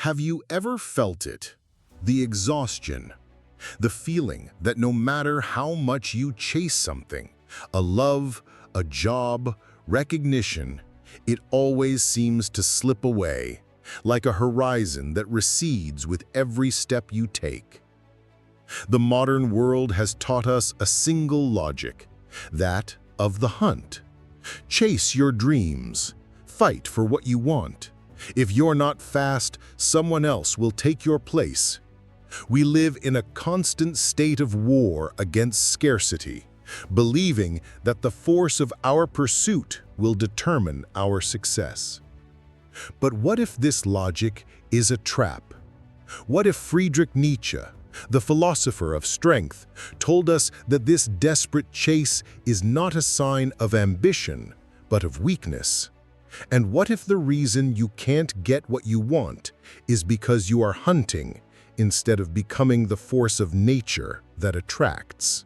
Have you ever felt it? The exhaustion. The feeling that no matter how much you chase something, a love, a job, recognition, it always seems to slip away, like a horizon that recedes with every step you take. The modern world has taught us a single logic, that of the hunt. Chase your dreams. Fight for what you want. If you're not fast, someone else will take your place. We live in a constant state of war against scarcity, believing that the force of our pursuit will determine our success. But what if this logic is a trap? What if Friedrich Nietzsche, the philosopher of strength, told us that this desperate chase is not a sign of ambition, but of weakness? And what if the reason you can't get what you want is because you are hunting instead of becoming the force of nature that attracts?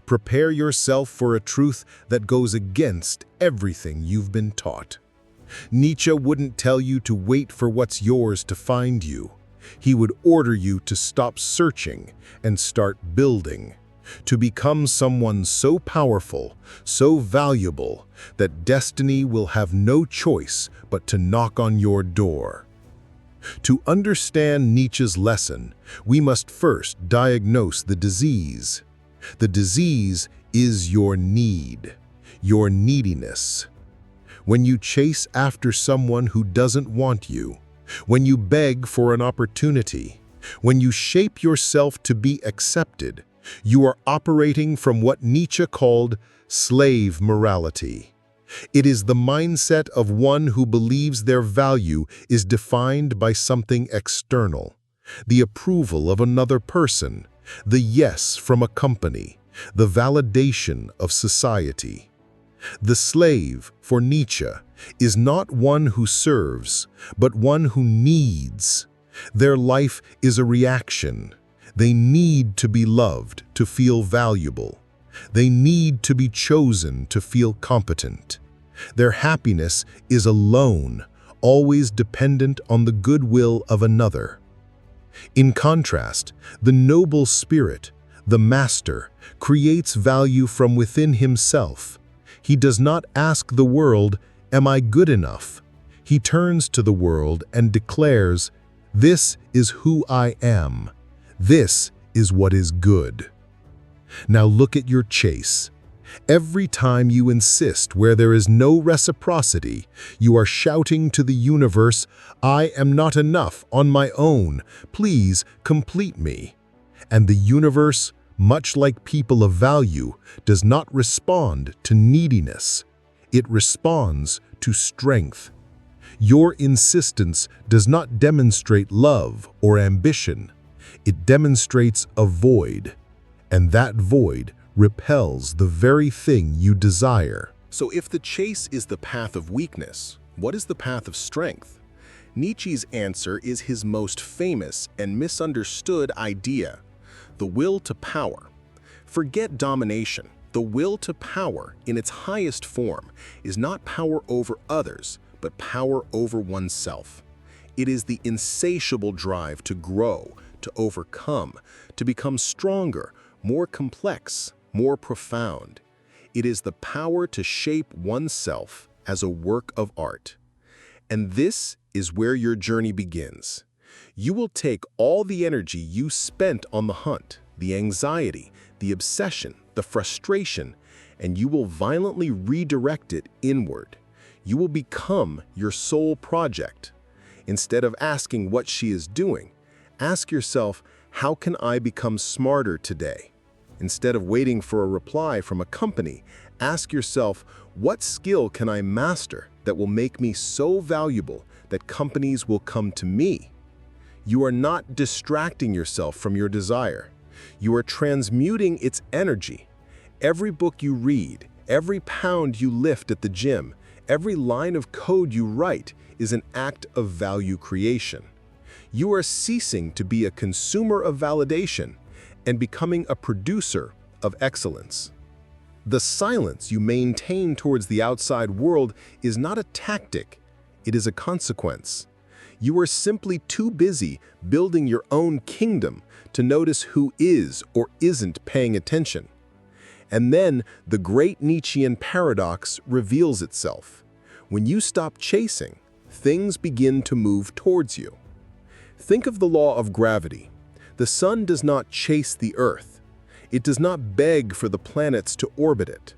Prepare yourself for a truth that goes against everything you've been taught. Nietzsche wouldn't tell you to wait for what's yours to find you. He would order you to stop searching and start building, to become someone so powerful, so valuable, that destiny will have no choice but to knock on your door. To understand Nietzsche's lesson, we must first diagnose the disease. The disease is your need, your neediness. When you chase after someone who doesn't want you, when you beg for an opportunity, when you shape yourself to be accepted, you are operating from what Nietzsche called slave morality. It is the mindset of one who believes their value is defined by something external, the approval of another person, the yes from a company, the validation of society. The slave, for Nietzsche, is not one who serves, but one who needs. Their life is a reaction. They need to be loved to feel valuable. They need to be chosen to feel competent. Their happiness is alone, always dependent on the goodwill of another. In contrast, the noble spirit, the master, creates value from within himself. He does not ask the world, "Am I good enough?" He turns to the world and declares, "This is who I am. This is what is good." Now look at your chase. Every time you insist where there is no reciprocity, you are shouting to the universe, "I am not enough on my own. Please complete me." And the universe, much like people of value, does not respond to neediness. It responds to strength. Your insistence does not demonstrate love or ambition. It demonstrates a void, and that void repels the very thing you desire. So if the chase is the path of weakness, what is the path of strength? Nietzsche's answer is his most famous and misunderstood idea: the will to power. Forget domination. The will to power, in its highest form, is not power over others, but power over oneself. It is the insatiable drive to grow, to overcome, to become stronger, more complex, more profound. It is the power to shape oneself as a work of art. And this is where your journey begins. You will take all the energy you spent on the hunt, the anxiety, the obsession, the frustration, and you will violently redirect it inward. You will become your soul project. Instead of asking what she is doing, ask yourself, how can I become smarter today? Instead of waiting for a reply from a company, ask yourself, what skill can I master that will make me so valuable that companies will come to me? You are not distracting yourself from your desire. You are transmuting its energy. Every book you read, every pound you lift at the gym, every line of code you write is an act of value creation. You are ceasing to be a consumer of validation and becoming a producer of excellence. The silence you maintain towards the outside world is not a tactic, it is a consequence. You are simply too busy building your own kingdom to notice who is or isn't paying attention. And then the great Nietzschean paradox reveals itself. When you stop chasing, things begin to move towards you. Think of the law of gravity. The sun does not chase the earth. It does not beg for the planets to orbit it.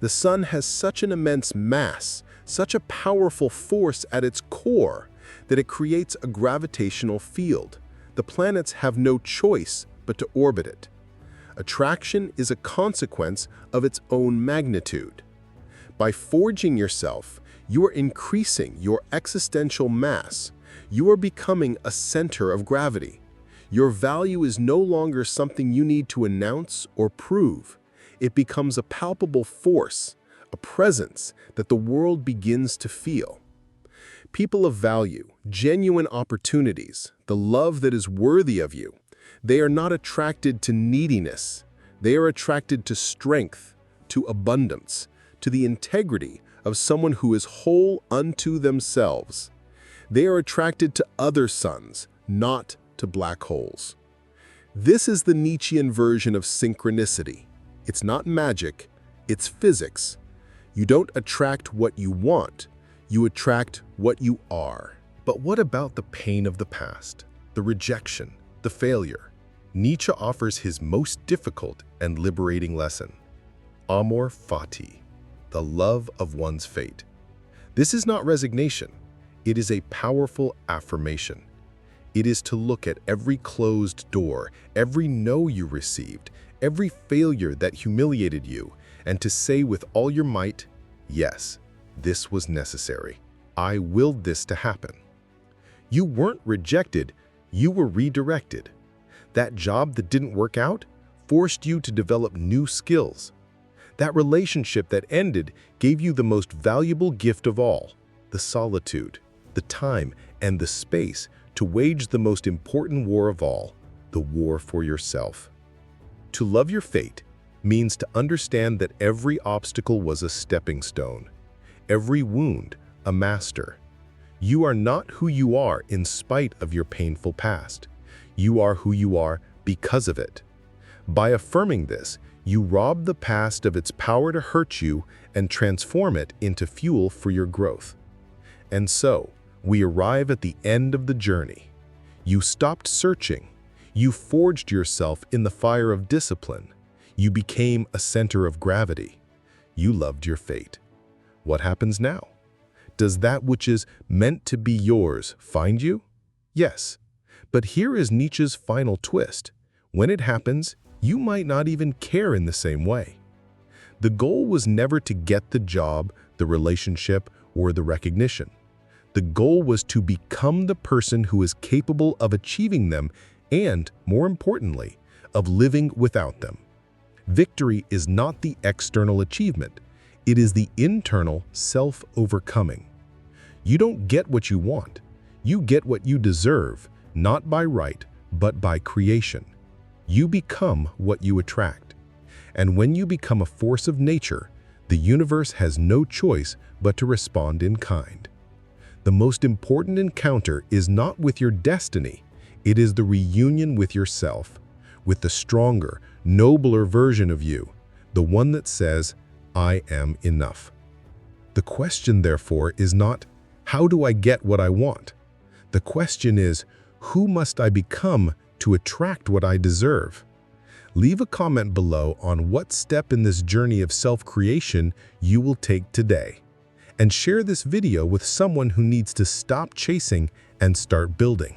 The sun has such an immense mass, such a powerful force at its core, that it creates a gravitational field. The planets have no choice but to orbit it. Attraction is a consequence of its own magnitude. By forging yourself, you are increasing your existential mass. You are becoming a center of gravity. Your value is no longer something you need to announce or prove. It becomes a palpable force, a presence that the world begins to feel. People of value, genuine opportunities, the love that is worthy of you, they are not attracted to neediness. They are attracted to strength, to abundance, to the integrity of someone who is whole unto themselves. They are attracted to other suns, not to black holes. This is the Nietzschean version of synchronicity. It's not magic, it's physics. You don't attract what you want, you attract what you are. But what about the pain of the past, the rejection, the failure? Nietzsche offers his most difficult and liberating lesson. Amor fati, the love of one's fate. This is not resignation. It is a powerful affirmation. It is to look at every closed door, every no you received, every failure that humiliated you, and to say with all your might, yes, this was necessary. I willed this to happen. You weren't rejected, you were redirected. That job that didn't work out forced you to develop new skills. That relationship that ended gave you the most valuable gift of all, the solitude, the time, and the space to wage the most important war of all, the war for yourself. To love your fate means to understand that every obstacle was a stepping stone, every wound a master. You are not who you are in spite of your painful past. You are who you are because of it. By affirming this, you rob the past of its power to hurt you and transform it into fuel for your growth. And so, we arrive at the end of the journey. You stopped searching. You forged yourself in the fire of discipline. You became a center of gravity. You loved your fate. What happens now? Does that which is meant to be yours find you? Yes. But here is Nietzsche's final twist. When it happens, you might not even care in the same way. The goal was never to get the job, the relationship, or the recognition. The goal was to become the person who is capable of achieving them and, more importantly, of living without them. Victory is not the external achievement. It is the internal self-overcoming. You don't get what you want. You get what you deserve, not by right, but by creation. You become what you attract. And when you become a force of nature, the universe has no choice but to respond in kind. The most important encounter is not with your destiny, it is the reunion with yourself, with the stronger, nobler version of you, the one that says, I am enough. The question, therefore, is not, how do I get what I want? The question is, who must I become to attract what I deserve? Leave a comment below on what step in this journey of self-creation you will take today. And share this video with someone who needs to stop chasing and start building.